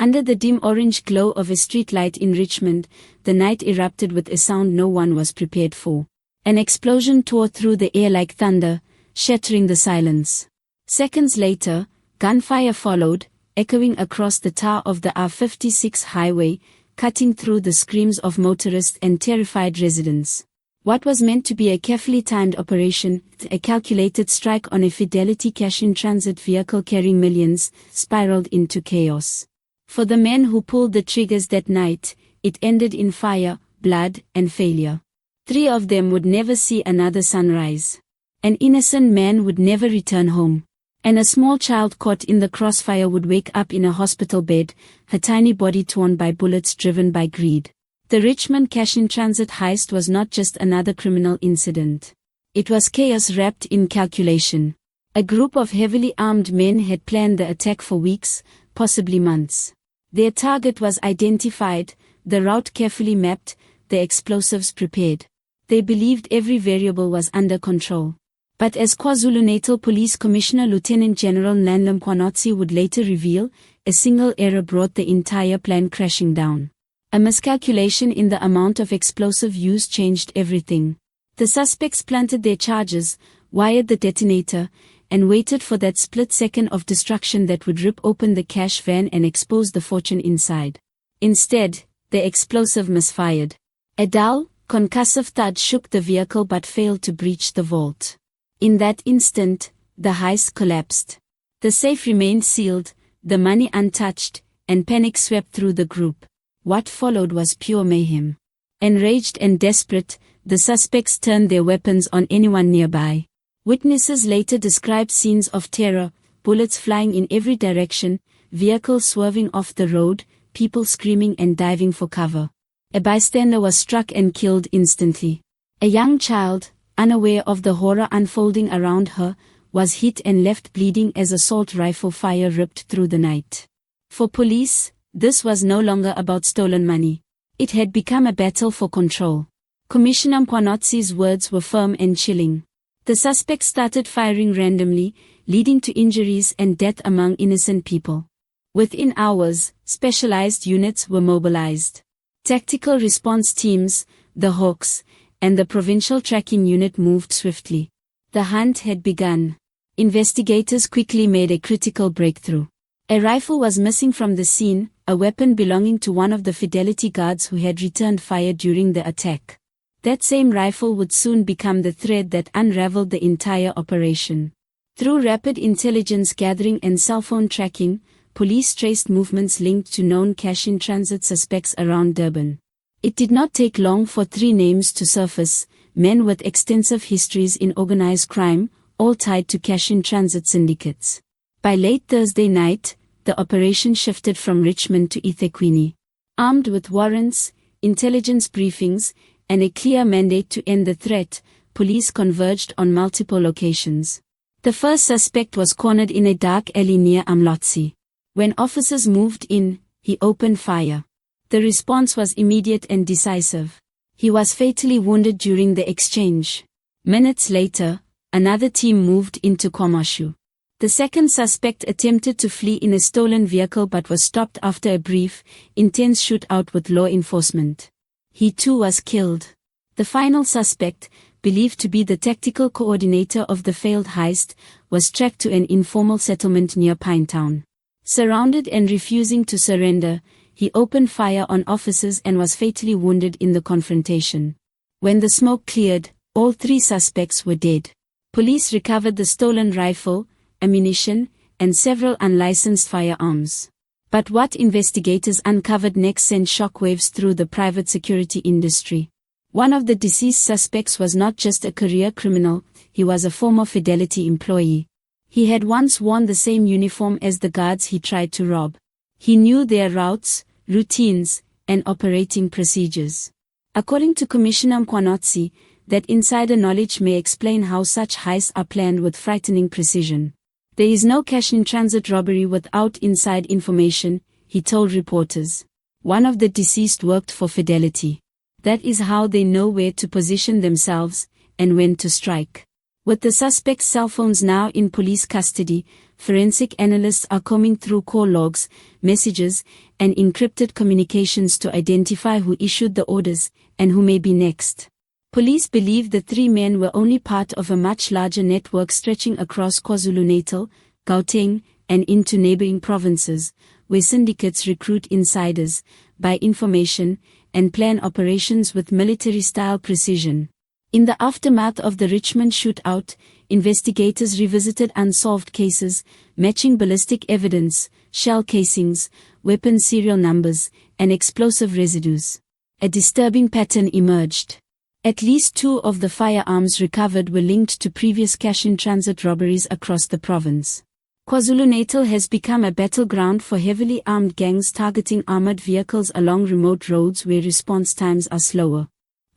Under the dim orange glow of a streetlight in Richmond, the night erupted with a sound no one was prepared for. An explosion tore through the air like thunder, shattering the silence. Seconds later, gunfire followed, echoing across the tar of the R56 highway, cutting through the screams of motorists and terrified residents. What was meant to be a carefully timed operation, a calculated strike on a Fidelity cash-in-transit vehicle carrying millions, spiraled into chaos. For the men who pulled the triggers that night, it ended in fire, blood, and failure. 3 of them would never see another sunrise. An innocent man would never return home. And a small child caught in the crossfire would wake up in a hospital bed, her tiny body torn by bullets driven by greed. The Richmond cash-in-transit heist was not just another criminal incident. It was chaos wrapped in calculation. A group of heavily armed men had planned the attack for weeks, possibly months. Their target was identified, the route carefully mapped, the explosives prepared. They believed every variable was under control. But as KwaZulu-Natal Police Commissioner Lieutenant General Nhlanhla Mkhwanazi would later reveal, a single error brought the entire plan crashing down. A miscalculation in the amount of explosive used changed everything. The suspects planted their charges, wired the detonator, and waited for that split second of destruction that would rip open the cash van and expose the fortune inside. Instead, the explosive misfired. A dull, concussive thud shook the vehicle but failed to breach the vault. In that instant, the heist collapsed. The safe remained sealed, the money untouched, and panic swept through the group. What followed was pure mayhem. Enraged and desperate, the suspects turned their weapons on anyone nearby. Witnesses later described scenes of terror, bullets flying in every direction, vehicles swerving off the road, people screaming and diving for cover. A bystander was struck and killed instantly. A young child, unaware of the horror unfolding around her, was hit and left bleeding as assault rifle fire ripped through the night. For police, this was no longer about stolen money. It had become a battle for control. Commissioner Mkhwanazi's words were firm and chilling. The suspects started firing randomly, leading to injuries and death among innocent people. Within hours, specialized units were mobilized. Tactical response teams, the Hawks, and the provincial tracking unit moved swiftly. The hunt had begun. Investigators quickly made a critical breakthrough. A rifle was missing from the scene, a weapon belonging to one of the Fidelity guards who had returned fire during the attack. That same rifle would soon become the thread that unraveled the entire operation. Through rapid intelligence gathering and cell phone tracking, police traced movements linked to known cash-in-transit suspects around Durban. It did not take long for 3 names to surface, men with extensive histories in organized crime, all tied to cash-in-transit syndicates. By late Thursday night, the operation shifted from Richmond to eThekwini. Armed with warrants, intelligence briefings, and a clear mandate to end the threat, police converged on multiple locations. The first suspect was cornered in a dark alley near Umlotsi. When officers moved in, he opened fire. The response was immediate and decisive. He was fatally wounded during the exchange. Minutes later, another team moved into KwaMashu. The second suspect attempted to flee in a stolen vehicle but was stopped after a brief, intense shootout with law enforcement. He too was killed. The final suspect, believed to be the tactical coordinator of the failed heist, was tracked to an informal settlement near Pinetown. Surrounded and refusing to surrender, he opened fire on officers and was fatally wounded in the confrontation. When the smoke cleared, all 3 suspects were dead. Police recovered the stolen rifle, ammunition, and several unlicensed firearms. But what investigators uncovered next sent shockwaves through the private security industry. One of the deceased suspects was not just a career criminal, he was a former Fidelity employee. He had once worn the same uniform as the guards he tried to rob. He knew their routes, routines, and operating procedures. According to Commissioner Mkhwanazi, that insider knowledge may explain how such heists are planned with frightening precision. There is no cash-in-transit robbery without inside information, he told reporters. One of the deceased worked for Fidelity. That is how they know where to position themselves, and when to strike. With the suspect's cell phones now in police custody, forensic analysts are combing through call logs, messages, and encrypted communications to identify who issued the orders and who may be next. Police believe the three men were only part of a much larger network stretching across KwaZulu-Natal, Gauteng, and into neighboring provinces, where syndicates recruit insiders, buy information, and plan operations with military-style precision. In the aftermath of the Richmond shootout, investigators revisited unsolved cases, matching ballistic evidence, shell casings, weapon serial numbers, and explosive residues. A disturbing pattern emerged. At least 2 of the firearms recovered were linked to previous cash-in-transit robberies across the province. KwaZulu-Natal has become a battleground for heavily armed gangs targeting armored vehicles along remote roads where response times are slower.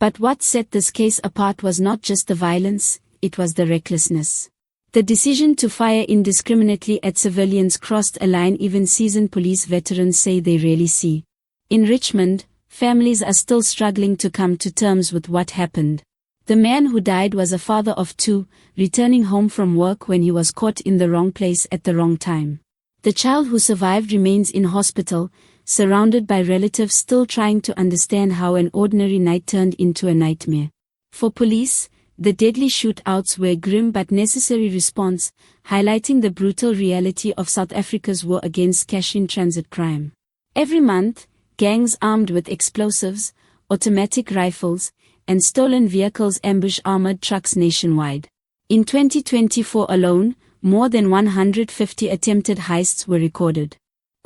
But what set this case apart was not just the violence, it was the recklessness. The decision to fire indiscriminately at civilians crossed a line even seasoned police veterans say they rarely see. In Richmond, families are still struggling to come to terms with what happened. The man who died was a father of 2, returning home from work when he was caught in the wrong place at the wrong time. The child who survived remains in hospital, surrounded by relatives still trying to understand how an ordinary night turned into a nightmare. For police, the deadly shootouts were a grim but necessary response, highlighting the brutal reality of South Africa's war against cash-in-transit crime. Every month, gangs armed with explosives, automatic rifles, and stolen vehicles ambush armored trucks nationwide. In 2024 alone, more than 150 attempted heists were recorded.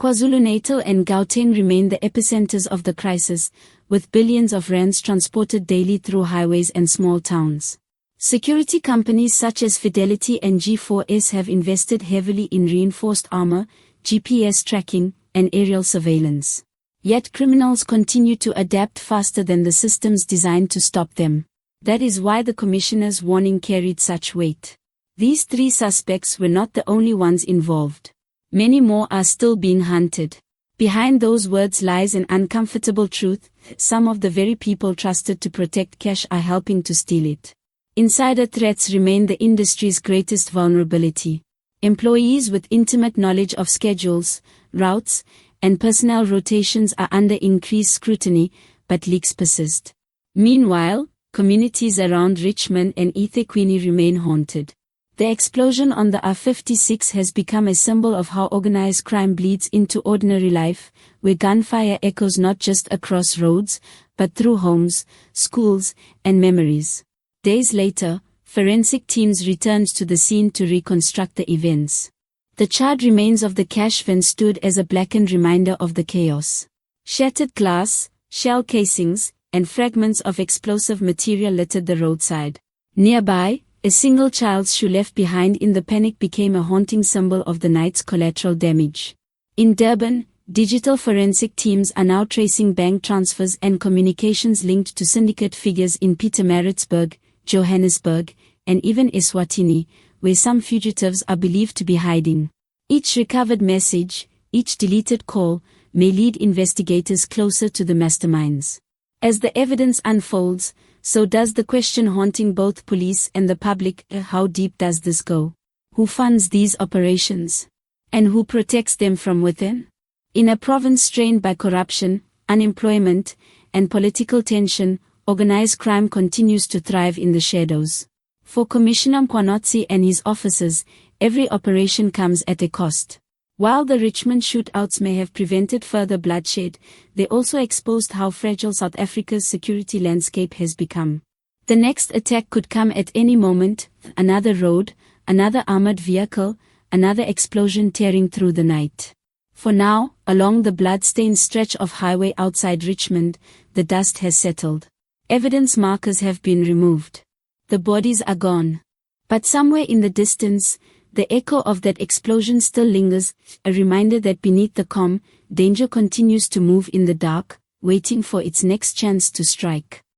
KwaZulu-Natal and Gauteng remain the epicenters of the crisis, with billions of rands transported daily through highways and small towns. Security companies such as Fidelity and G4S have invested heavily in reinforced armor, GPS tracking, and aerial surveillance. Yet criminals continue to adapt faster than the systems designed to stop them. That is why the commissioner's warning carried such weight. These 3 suspects were not the only ones involved. Many more are still being hunted. Behind those words lies an uncomfortable truth: some of the very people trusted to protect cash are helping to steal it. Insider threats remain the industry's greatest vulnerability. Employees with intimate knowledge of schedules, routes, and personnel rotations are under increased scrutiny, but leaks persist. Meanwhile, communities around Richmond and eThekwini remain haunted. The explosion on the R56 has become a symbol of how organized crime bleeds into ordinary life, where gunfire echoes not just across roads, but through homes, schools, and memories. Days later, forensic teams returned to the scene to reconstruct the events. The charred remains of the cash van stood as a blackened reminder of the chaos. Shattered glass, shell casings, and fragments of explosive material littered the roadside. Nearby, a single child's shoe left behind in the panic became a haunting symbol of the night's collateral damage. In Durban, digital forensic teams are now tracing bank transfers and communications linked to syndicate figures in Pietermaritzburg, Johannesburg, and even Eswatini, where some fugitives are believed to be hiding. Each recovered message, each deleted call, may lead investigators closer to the masterminds. As the evidence unfolds, so does the question haunting both police and the public: how deep does this go? Who funds these operations? And who protects them from within? In a province strained by corruption, unemployment, and political tension, organized crime continues to thrive in the shadows. For Commissioner Mkhwanazi and his officers, every operation comes at a cost. While the Richmond shootouts may have prevented further bloodshed, they also exposed how fragile South Africa's security landscape has become. The next attack could come at any moment: another road, another armored vehicle, another explosion tearing through the night. For now, along the blood-stained stretch of highway outside Richmond, the dust has settled. Evidence markers have been removed. The bodies are gone. But somewhere in the distance, the echo of that explosion still lingers, a reminder that beneath the calm, danger continues to move in the dark, waiting for its next chance to strike.